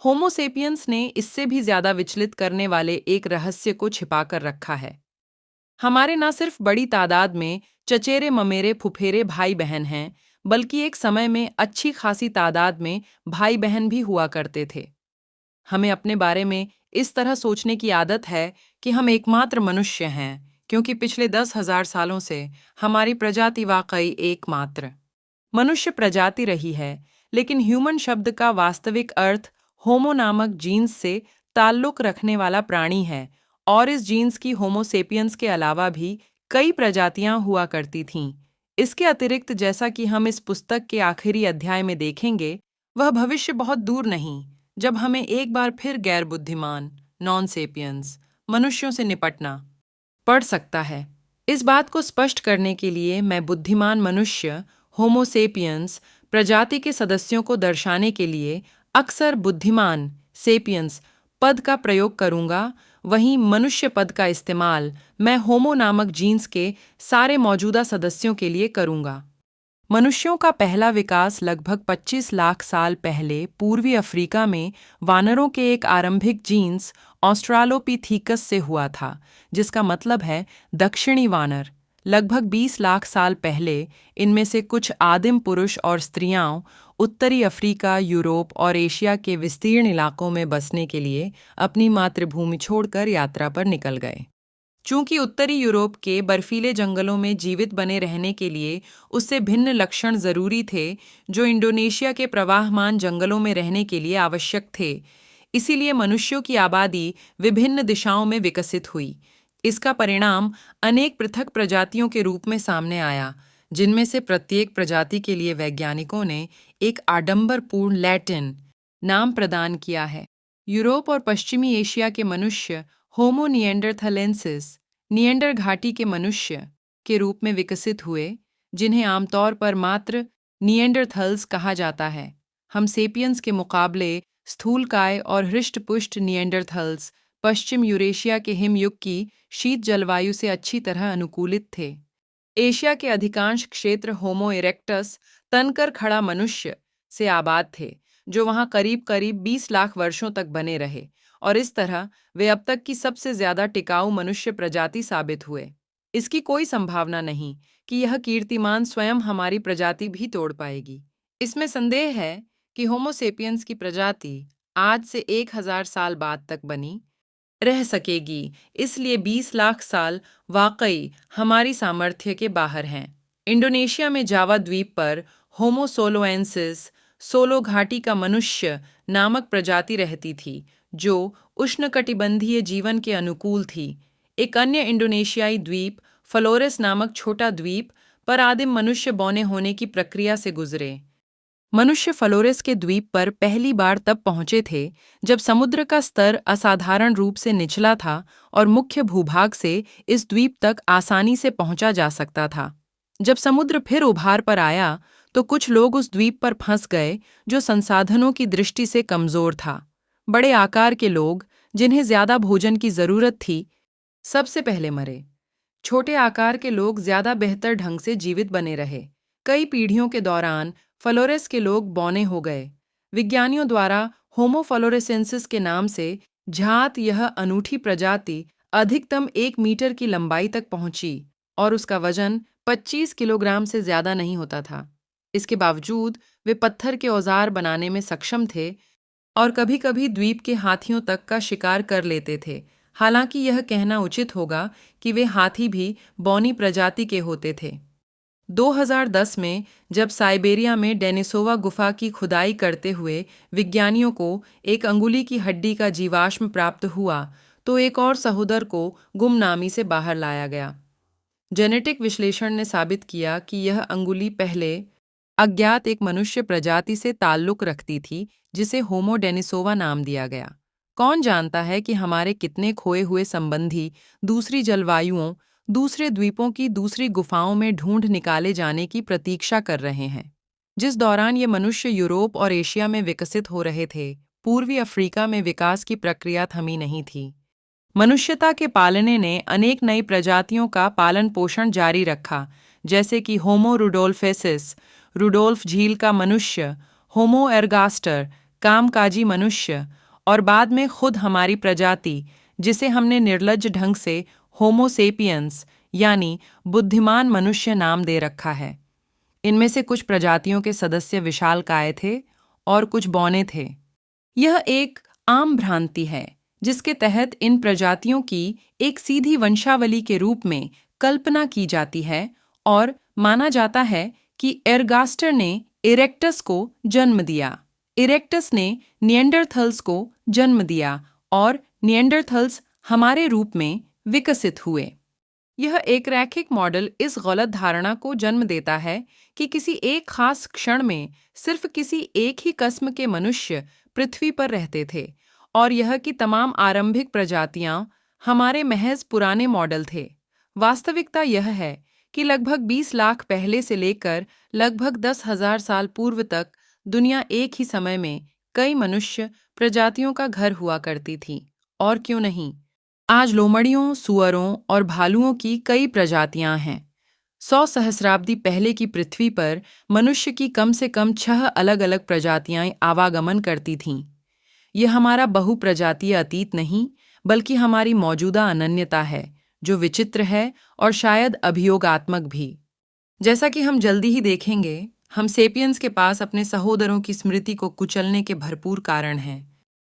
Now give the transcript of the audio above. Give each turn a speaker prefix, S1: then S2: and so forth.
S1: Homo sapiens ने इससे भी ज्यादा विचलित करने वाले एक रहस्य को छिपाकर रखा है। हमारे न सिर्फ बड़ी तादाद में चचेरे ममेरे फुफेरे भाई बहन हैं, बल्कि एक समय में अच्छी खासी तादाद में भाई बहन भी हुआ करते थे। हमें अपने बारे में इस तरह सोचने की आदत है कि हम एकमात्र मनुष्य हैं, क्योंकि पिछले 10,000 सालों से हमारी प्रजाति वाकई एकमात्र मनुष्य प्रजाति रही है। लेकिन ह्यूमन शब्द का वास्तविक अर्थ होमो नामक जीन्स से ताल्लुक रखने वाला प्राणी है, और इस जीन्स की होमोसेपियंस के अलावा भी कई प्रजातियां हुआ करती थीं। इसके अतिरिक्त, जैसा कि हम इस पुस्तक के आखिरी अध्याय में देखेंगे, वह भविष्य बहुत दूर नहीं जब हमें एक बार फिर गैर बुद्धिमान नॉन सेपियंस मनुष्यों से निपटना पड़ सकता है। इस बात को स्पष्ट करने के लिए मैं बुद्धिमान मनुष्य होमोसेपियंस प्रजाति के सदस्यों को दर्शाने के लिए अक्सर बुद्धिमान सेपियंस पद का प्रयोग करूंगा, वहीं मनुष्य पद का इस्तेमाल मैं होमो नामक जीन्स के सारे मौजूदा सदस्यों के लिए करूंगा। मनुष्यों का पहला विकास लगभग 25 लाख साल पहले पूर्वी अफ्रीका में वानरों के एक आरंभिक जीन्स ऑस्ट्रालोपिथीकस से हुआ था, जिसका मतलब है दक्षिणी वानर। लगभग 20 लाख साल पहले इनमें से कुछ आदिम पुरुष और स्त्रियां उत्तरी अफ्रीका, यूरोप और एशिया के विस्तीर्ण इलाकों में बसने के लिए अपनी मातृभूमि छोड़कर यात्रा पर निकल गए। चूंकि उत्तरी यूरोप के बर्फीले जंगलों में जीवित बने रहने के लिए उससे भिन्न लक्षण जरूरी थे, जो इंडोनेशिया के प्रवाहमान जंगलों में रहने के लिए आवश्यक थे। इसीलिए मनुष्यों की आबादी विभिन्न दिशाओं में विकसित हुई। इसका परिणाम अनेक पृथक प्रजातियों के रूप में सामने आया, जिनमें से प्रत्येक प्रजाति के लिए वैज्ञानिकों ने एक आडंबरपूर्ण लैटिन नाम प्रदान किया है। यूरोप और पश्चिमी एशिया के मनुष्य होमो निएंडरथलेंसिस निएंडर घाटी के मनुष्य के रूप में विकसित हुए, जिन्हें आमतौर पर मात्र निएंडरथल्स कहा जाता है। हम सेपियंस के मुकाबले स्थूलकाय और हृष्टपुष्ट निएंडरथल्स पश्चिम यूरेशिया के हिमयुग की शीत जलवायु से अच्छी तरह अनुकूलित थे। एशिया के अधिकांश क्षेत्र होमो इरेक्टस तनकर खड़ा मनुष्य से आबाद थे, जो वहां करीब करीब 20 लाख वर्षों तक बने रहे, और इस तरह वे अब तक की सबसे ज्यादा टिकाऊ मनुष्य प्रजाति साबित हुए। इसकी कोई संभावना नहीं कि यह कीर्तिमान स्वयं हमारी प्रजाति भी तोड़ पाएगी। इसमें संदेह है कि होमोसेपियंस की प्रजाति आज से 1000 साल बाद तक बनी रह सकेगी, इसलिए 20 लाख साल वाकई हमारी सामर्थ्य के बाहर हैं। इंडोनेशिया में जावा द्वीप पर होमो सोलोएंसिस सोलो घाटी का मनुष्य नामक प्रजाति रहती थी, जो उष्णकटिबंधीय जीवन के अनुकूल थी। एक अन्य इंडोनेशियाई द्वीप फ्लोरेस नामक छोटा द्वीप पर आदिम मनुष्य बौने होने की प्रक्रिया से गुजरे। मनुष्य फ्लोरेस के द्वीप पर पहली बार तब पहुंचे थे जब समुद्र का स्तर असाधारण रूप से निचला था और मुख्य भूभाग से इस द्वीप तक आसानी से पहुंचा जा सकता था। जब समुद्र फिर उभार पर आया तो कुछ लोग उस द्वीप पर फंस गए, जो संसाधनों की दृष्टि से कमजोर था। बड़े आकार के लोग, जिन्हें ज्यादा भोजन की जरूरत थी, सबसे पहले मरे। छोटे आकार के लोग ज्यादा बेहतर ढंग से जीवित बने रहे। कई पीढ़ियों के दौरान फ्लोरेस के लोग बौने हो गए। विज्ञानियों द्वारा होमो फ्लोरेसेंसिस के नाम से ज्ञात यह अनूठी प्रजाति अधिकतम 1 मीटर की लंबाई तक पहुंची और उसका वजन 25 किलोग्राम से ज्यादा नहीं होता था। इसके बावजूद वे पत्थर के औजार बनाने में सक्षम थे और कभी-कभी द्वीप के हाथियों तक का शिकार कर लेते थे। हालांकि यह कहना उचित होगा कि वे हाथी भी बौनी प्रजाति के होते थे। 2010 में जब साइबेरिया में डेनिसोवा गुफा की खुदाई करते हुए विज्ञानियों को एक अंगुली की हड्डी का जीवाश्म प्राप्त हुआ, तो एक और सहोदर को गुमनामी से बाहर लाया गया। जेनेटिक विश्लेषण ने साबित किया कि यह अंगुली पहले अज्ञात एक मनुष्य प्रजाति से ताल्लुक रखती थी, जिसे होमो डेनिसोवा नाम दिया गया। कौन जानता है कि हमारे कितने खोए हुए संबंधी दूसरी जलवायुओं, दूसरे द्वीपों की दूसरी गुफाओं में ढूंढ निकाले जाने की प्रतीक्षा कर रहे हैं। जिस दौरान ये मनुष्य यूरोप और एशिया में विकसित हो रहे थे, पूर्वी अफ्रीका में विकास की प्रक्रिया थमी नहीं थी। मनुष्यता के पालने ने अनेक नई प्रजातियों का पालन पोषण जारी रखा, जैसे कि होमो रुडोल्फेसिस, रुडोल्फ झील का मनुष्य, होमो एर्गास्टर, कामकाजी मनुष्य और बाद में खुद हमारी प्रजाति, जिसे हमने निर्लज्ज ढंग से होमो सेपियंस यानी बुद्धिमान मनुष्य नाम दे रखा है। इनमें से कुछ प्रजातियों के सदस्य विशालकाय थे और कुछ बौने थे। यह एक आम भ्रांति है जिसके तहत इन प्रजातियों की एक सीधी वंशावली के रूप में कल्पना की जाती है और माना जाता है कि एरगास्टर ने इरेक्टस को जन्म दिया, इरेक्टस ने निएंडरथल्स को जन्म दिया और निएंडरथल्स हमारे रूप में विकसित हुए। यह एक रैखिक मॉडल इस गलत धारणा को जन्म देता है कि किसी एक खास क्षण में सिर्फ किसी एक ही किस्म के मनुष्य पृथ्वी पर रहते थे और यह कि तमाम आरंभिक प्रजातियां हमारे महज पुराने मॉडल थे। वास्तविकता यह है कि लगभग 20 लाख पहले से लेकर लगभग 10,000 साल पूर्व तक दुनिया एक ही समय में कई मनुष्य प्रजातियों का घर हुआ करती थी। और क्यों नहीं, आज लोमड़ियों, सुअरों और भालुओं की कई प्रजातियां हैं। 100 सहस्राब्दी पहले की पृथ्वी पर मनुष्य की कम से कम 6 अलग अलग प्रजातियां आवागमन करती थीं। यह हमारा बहुप्रजातीय अतीत नहीं, बल्कि हमारी मौजूदा अनन्यता है, जो विचित्र है और शायद अभियोगात्मक भी। जैसा कि हम जल्दी ही देखेंगे, हम सेपियंस के पास अपने सहोदरों की स्मृति को कुचलने के भरपूर कारण हैं।